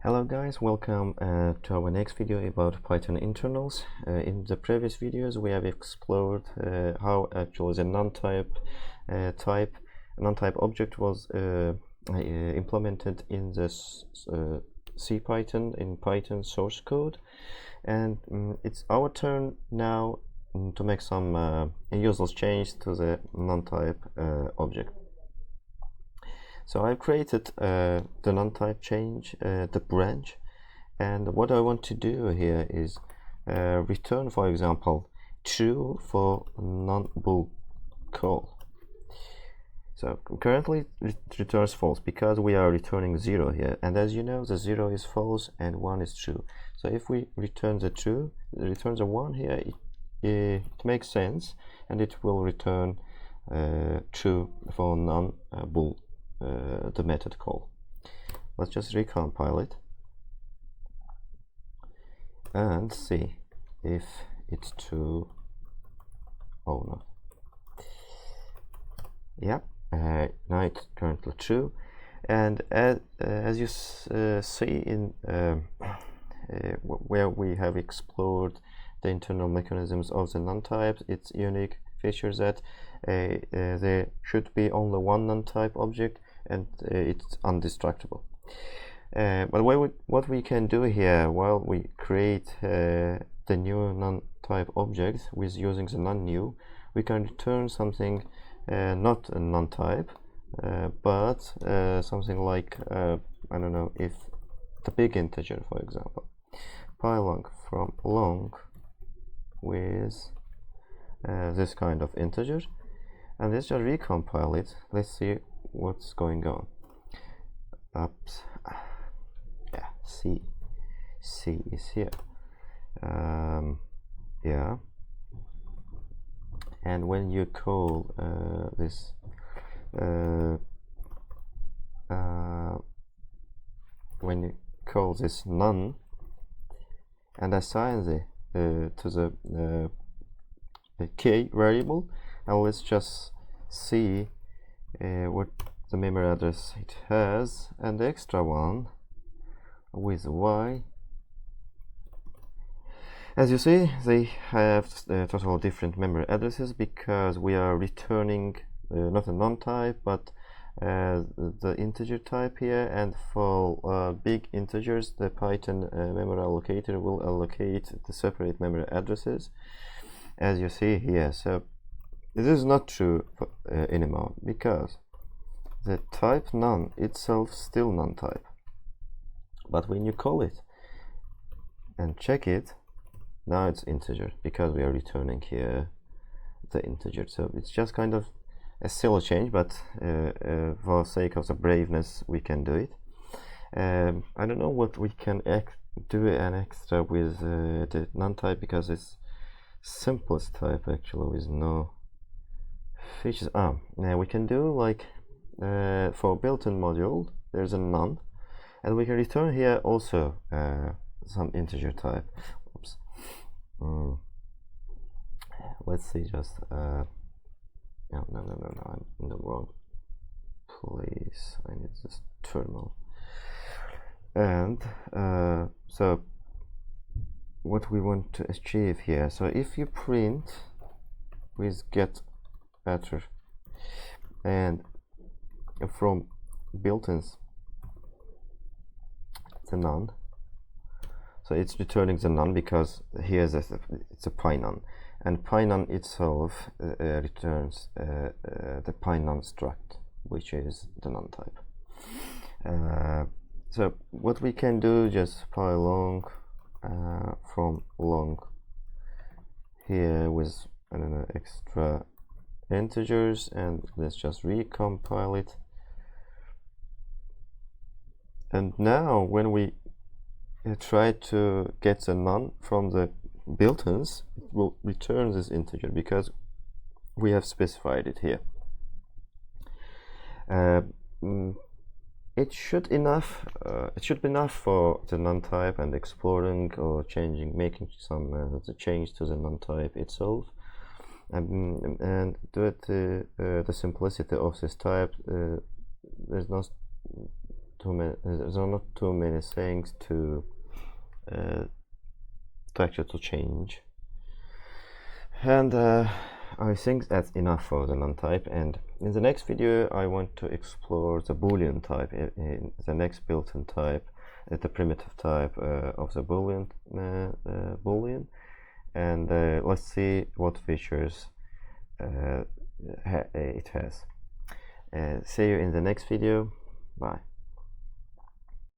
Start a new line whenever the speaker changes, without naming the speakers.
Hello guys, welcome to our next video about Python internals. In the previous videos we have explored how actually the non-type object was implemented in the CPython in Python source code, and it's our turn now to make some useless change to the non-type object. So I've created the NoneType change, the branch, and what I want to do here is return, for example, true for non-bool call. So currently it returns false because we are returning 0 here, and as you know, the 0 is false and 1 is true. So if we return the true, returns a 1 here, it makes sense, and it will return true for non-bool. The method call. Let's just recompile it and see if it's true or not. Yeah, now it's currently true, and as you see in where we have explored the internal mechanisms of the non-types, its unique features that there should be only one non-type object, and it's indestructible. But what we can do here, while we create the new non-type object with using the non-new, we can return something not a non-type, but something like I don't know, if the big integer, for example, pylong from long with this kind of integer, and let's just recompile it. Let's see what's going on. Oops. Yeah, C is here. Yeah, and when you call this when you call this none and assign the to the key variable, and let's just see what the memory address it has, and the extra one with y. As you see, they have total different memory addresses because we are returning not a non-type but the integer type here, and for big integers the Python memory allocator will allocate the separate memory addresses, as you see here. So this is not true anymore because the type none itself still non-type, but when you call it and check it, now it's integer because we are returning here the integer. So it's just kind of a silly change, but for sake of the braveness we can do it. I don't know what we can do an extra with the non-type, because it's simplest type actually with no features. Now we can do like for built-in module there's a none, and we can return here also some integer type. Oops. Let's see, just no, I'm in the wrong place. I need this terminal. And so what we want to achieve here, so if you print with get pattern and from built-ins the none, so it's returning the none because here's it's a pynone, and pynone itself returns the pynone struct, which is the non-type. So what we can do, just pylong from long here with, I don't know, extra integers, and let's just recompile it. And now when we try to get the none from the built-ins, it will return this integer because we have specified it here. It should be enough for the non-type and exploring or changing, making some the change to the non-type itself, and due to the simplicity of this type, there's not not too many things to actually change. And I think that's enough for the NoneType, and in the next video I want to explore the Boolean type, in the next built-in type, the primitive type of the Boolean, and let's see what features it has. See you in the next video. Bye.